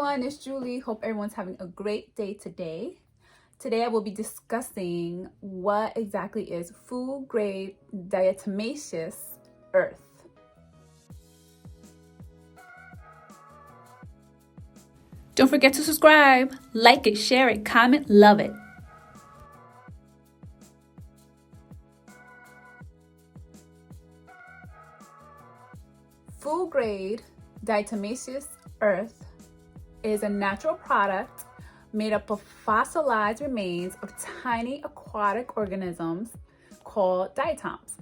everyone, it's Julie. Hope everyone's having a great day today. Today I will be discussing what exactly is food grade diatomaceous earth. Don't forget to subscribe, like it, share it, comment, love it. Food grade diatomaceous earth is a natural product made up of fossilized remains of tiny aquatic organisms called diatoms.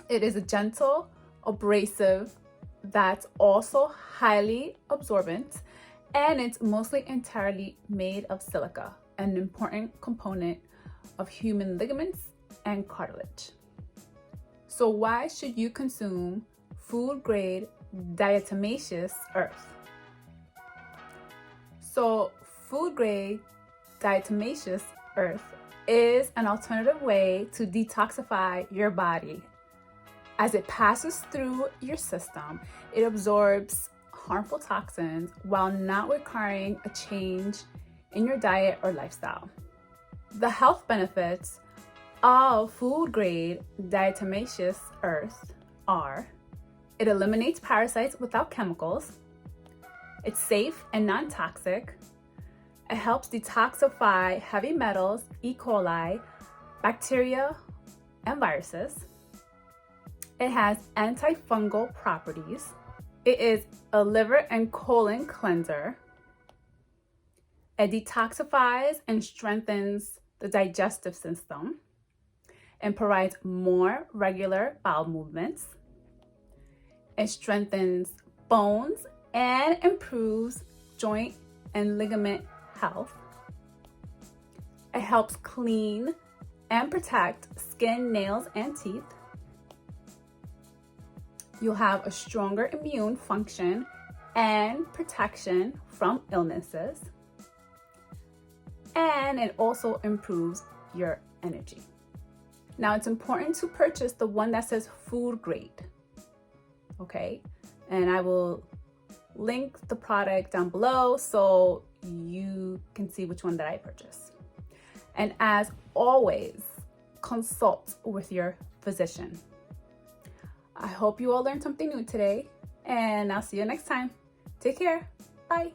It is a gentle abrasive that's also highly absorbent, and it's mostly entirely made of silica, an important component of human ligaments and cartilage. So why should you consume food grade diatomaceous earth? So food grade diatomaceous earth is an alternative way to detoxify your body. As it passes through your system, it absorbs harmful toxins while not requiring a change in your diet or lifestyle. The health benefits of food grade diatomaceous earth are: it eliminates parasites without chemicals, it's safe and non-toxic, it helps detoxify heavy metals, E. coli, bacteria, and viruses, it has antifungal properties, it is a liver and colon cleanser, it detoxifies and strengthens the digestive system, and provides more regular bowel movements, it strengthens bones and improves joint and ligament health, it helps clean and protect skin, nails, and teeth, you'll have a stronger immune function and protection from illnesses, and it also improves your energy. Now, it's important to purchase the one that says food grade, okay? And I will link the product down below so you can see which one that I purchased. And as always, consult with your physician. I hope you all learned something new today, and I'll see you next time. Take care. Bye.